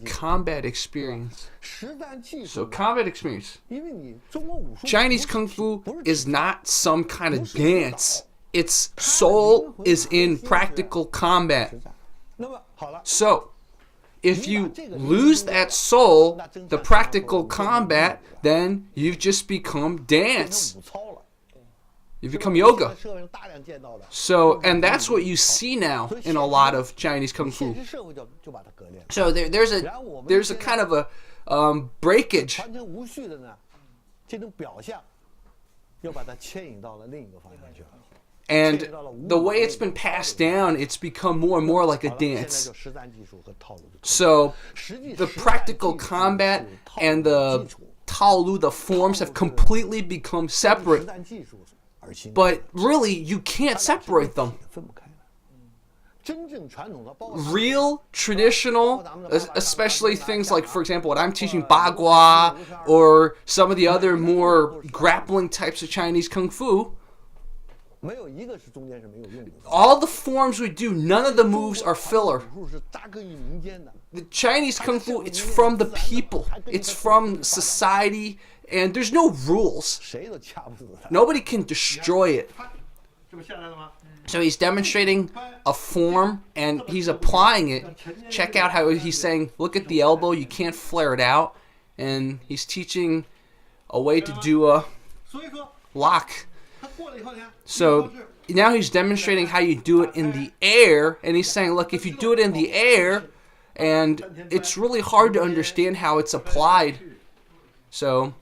combat experience. So combat experience. Chinese Kung Fu is not some kind of dance. Its soul is in practical combat. So, if you lose that soul, the practical combat, then you've just become dance. You become yoga. So, and that's what you see now in a lot of Chinese Kung Fu. So there's a kind of a breakage. And the way it's been passed down, it's become more and more like a dance. So the practical combat and the Taolu, the forms, have completely become separate. But really, you can't separate them. Real, traditional, especially things like, for example, what I'm teaching, Bagua, or some of the other more grappling types of Chinese Kung Fu, all the forms we do, none of the moves are filler. The Chinese Kung Fu, it's from the people. It's from society, and there's no rules. Nobody can destroy it. So he's demonstrating a form, and he's applying it. Check out how he's saying, look at the elbow, you can't flare it out. And he's teaching a way to do a lock. So now he's demonstrating how you do it in the air, and he's saying, look, if you do it in the air, and it's really hard to understand how it's applied. So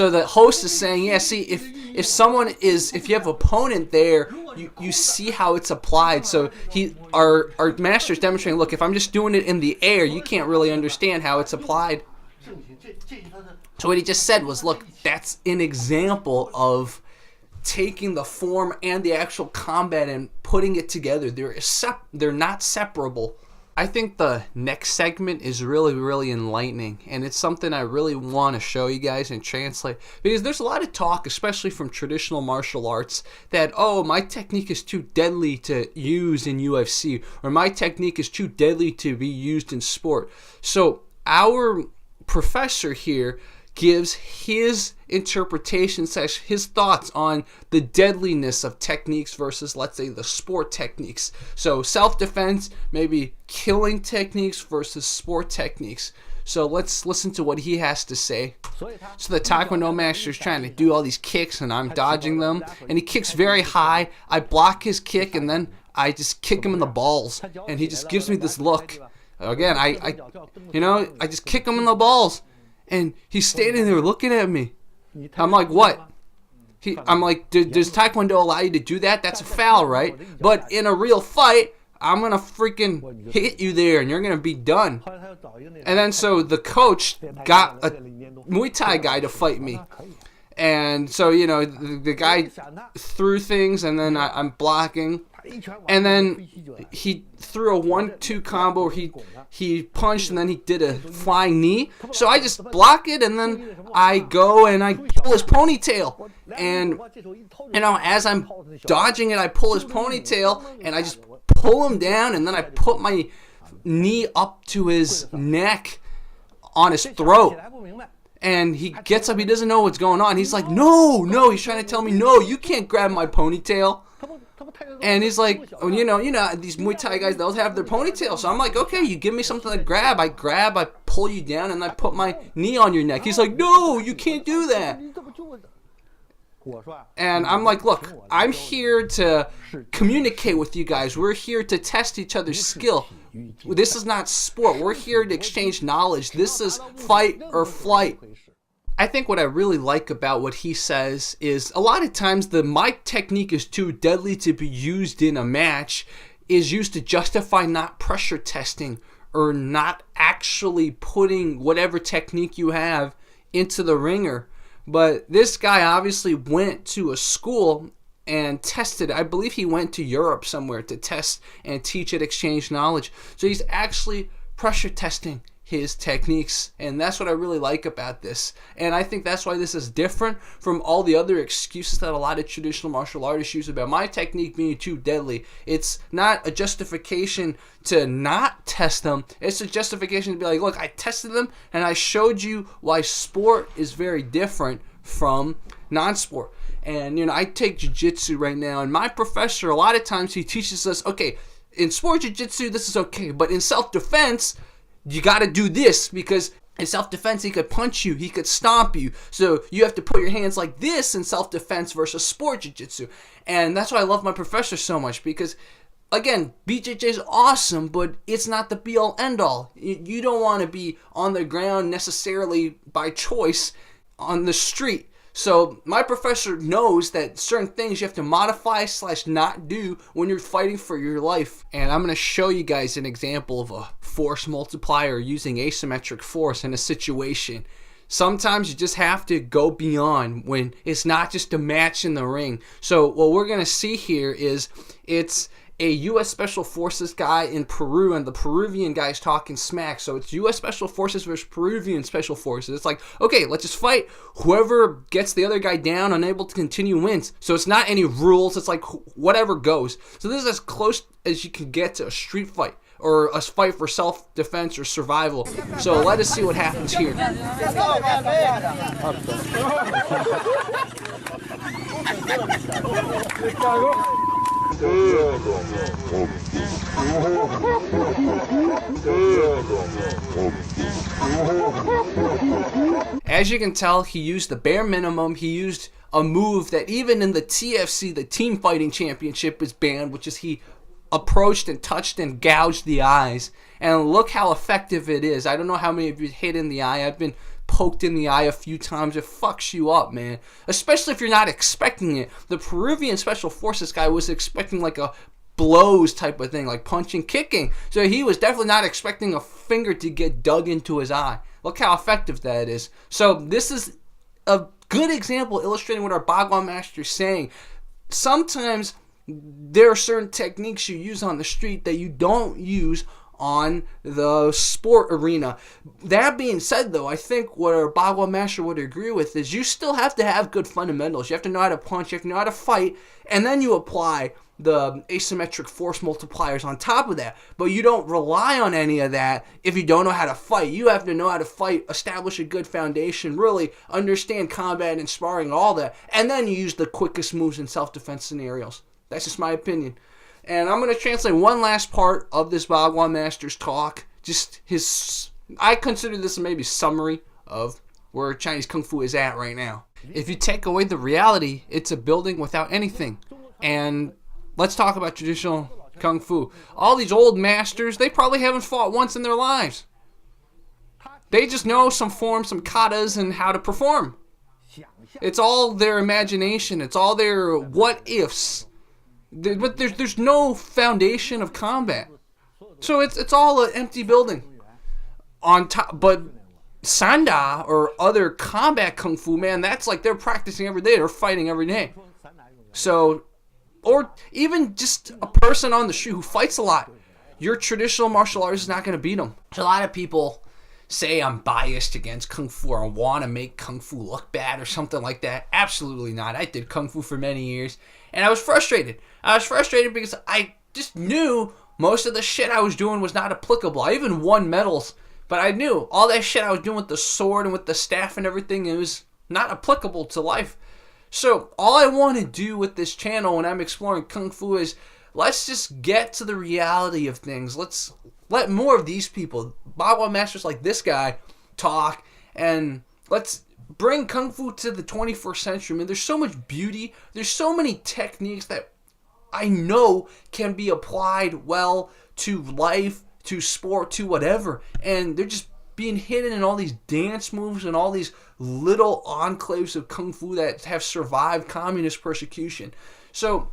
the host is saying, yeah, see, if you have an opponent there, you see how it's applied. So our master's demonstrating, look, if I'm just doing it in the air, you can't really understand how it's applied. So what he just said was, look, that's an example of taking the form and the actual combat and putting it together. They're not separable. I think the next segment is really, really enlightening, and it's something I really want to show you guys and translate, because there's a lot of talk, especially from traditional martial arts, that, oh, my technique is too deadly to use in UFC, or my technique is too deadly to be used in sport. So our professor here gives his interpretation, his thoughts on the deadliness of techniques versus, let's say, the sport techniques. So self-defense, maybe killing techniques versus sport techniques. So let's listen to what he has to say. So the Taekwondo master is trying to do all these kicks, and I'm dodging them. And he kicks very high. I block his kick, and then I just kick him in the balls. And he just gives me this look. Again, I just kick him in the balls. And he's standing there looking at me. I'm like, what? I'm like, does Taekwondo allow you to do that? That's a foul, right? But in a real fight, I'm going to freaking hit you there, and you're going to be done. And then so the coach got a Muay Thai guy to fight me. And so, the guy threw things, and then I'm blocking. And then he threw a 1-2 combo where he punched, and then he did a flying knee. So I just block it, and then I go and I pull his ponytail. And, as I'm dodging it, I pull his ponytail, and I just pull him down, and then I put my knee up to his neck on his throat. And he gets up, he doesn't know what's going on. He's like, no, he's trying to tell me, no, you can't grab my ponytail. And he's like, these Muay Thai guys, they'll have their ponytail. So I'm like, okay, you give me something to grab. I pull you down, and I put my knee on your neck. He's like, no, you can't do that. And I'm like, look, I'm here to communicate with you guys. We're here to test each other's skill. This is not sport. We're here to exchange knowledge. This is fight or flight. I think what I really like about what he says is a lot of times my technique is too deadly to be used in a match is used to justify not pressure testing or not actually putting whatever technique you have into the ringer. But this guy obviously went to a school and tested. I believe he went to Europe somewhere to test and teach and exchange knowledge. So he's actually pressure testing his techniques, and that's what I really like about this. And I think that's why this is different from all the other excuses that a lot of traditional martial artists use about my technique being too deadly. It's not a justification to not test them. It's a justification to be like, look, I tested them and I showed you why sport is very different from non-sport. And I take jiu-jitsu right now, and my professor, a lot of times he teaches us, okay, in sport jiu-jitsu this is okay, but in self-defense you got to do this, because in self-defense he could punch you, he could stomp you, so you have to put your hands like this in self-defense versus sport jiu-jitsu. And that's why I love my professor so much, because again, BJJ is awesome, but it's not the be-all end-all. You don't want to be on the ground necessarily by choice on the street. So my professor knows that certain things you have to modify / not do when you're fighting for your life. And I'm going to show you guys an example of a force multiplier using asymmetric force in a situation. Sometimes you just have to go beyond when it's not just a match in the ring. So what we're going to see here is it's a U.S. Special Forces guy in Peru, and the Peruvian guy's talking smack. So it's U.S. Special Forces versus Peruvian Special Forces. It's like, okay, let's just fight. Whoever gets the other guy down, unable to continue, wins. So it's not any rules. It's like whatever goes. So this is as close as you can get to a street fight, or a fight for self-defense or survival. So let us see what happens here. As you can tell, he used the bare minimum. He used a move that even in the TFC, the Team Fighting Championship, is banned, which is he approached and touched and gouged the eyes. And look how effective it is. I don't know how many of you hit in the eye. I've been poked in the eye a few times. It fucks you up, man. Especially if you're not expecting it. The Peruvian Special Forces guy was expecting like a blows type of thing, like punching, kicking. So he was definitely not expecting a finger to get dug into his eye. Look how effective that is. So this is a good example illustrating what our Bagua master is saying. Sometimes there are certain techniques you use on the street that you don't use on the sport arena. That being said, though, I think what our Bagua master would agree with is you still have to have good fundamentals. You have to know how to punch, you have to know how to fight, and then you apply the asymmetric force multipliers on top of that. But you don't rely on any of that if you don't know how to fight. You have to know how to fight, establish a good foundation, really understand combat and sparring, all that, and then you use the quickest moves in self-defense scenarios. That's just my opinion. And I'm going to translate one last part of this Bagua master's talk. Just I consider this maybe summary of where Chinese Kung Fu is at right now. If you take away the reality, it's a building without anything. And let's talk about traditional Kung Fu. All these old masters, they probably haven't fought once in their lives. They just know some forms, some katas, and how to perform. It's all their imagination. It's all their what-ifs. But there's no foundation of combat, so it's all an empty building. On top, but Sanda or other combat kung fu, man, that's like they're practicing every day. They're fighting every day. So, or even just a person on the street who fights a lot, your traditional martial artist is not going to beat them. A lot of people say I'm biased against kung fu or want to make kung fu look bad or something like that. Absolutely not. I did kung fu for many years, and I was frustrated. I was frustrated because I just knew most of the shit I was doing was not applicable. I even won medals, but I knew all that shit I was doing with the sword and with the staff and everything, it was not applicable to life. So all I want to do with this channel when I'm exploring kung fu is let's just get to the reality of things. Let's let more of these people, Bagua masters like this guy, talk, and let's bring kung fu to the 21st century. I mean, there's so much beauty. There's so many techniques that I know can be applied well to life, to sport, to whatever. And they're just being hidden in all these dance moves and all these little enclaves of kung fu that have survived communist persecution. So,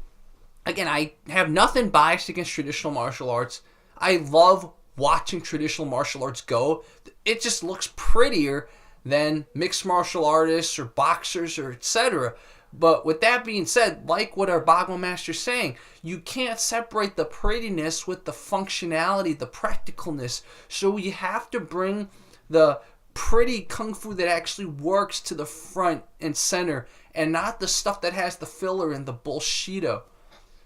again, I have nothing biased against traditional martial arts. I love watching traditional martial arts go. It just looks prettier than mixed martial artists or boxers or etc. But with that being said, like what our Bagua master's saying, you can't separate the prettiness with the functionality, the practicalness. So you have to bring the pretty kung fu that actually works to the front and center, and not the stuff that has the filler and the bullshito.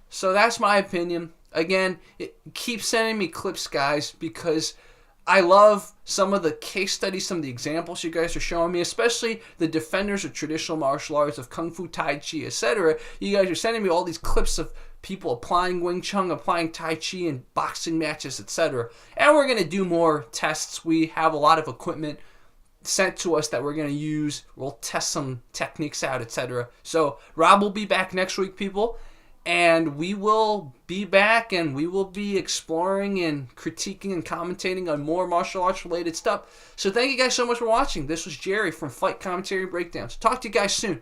So that's my opinion. Again, keep sending me clips, guys, because I love some of the case studies, some of the examples you guys are showing me, especially the defenders of traditional martial arts, of Kung Fu, Tai Chi, etc. You guys are sending me all these clips of people applying Wing Chun, applying Tai Chi in boxing matches, etc. And we're going to do more tests. We have a lot of equipment sent to us that we're going to use. We'll test some techniques out, etc. So Rob will be back next week, people. And we will be back, and we will be exploring and critiquing and commentating on more martial arts related stuff. So thank you guys so much for watching. This was Jerry from Fight Commentary Breakdowns. Talk to you guys soon.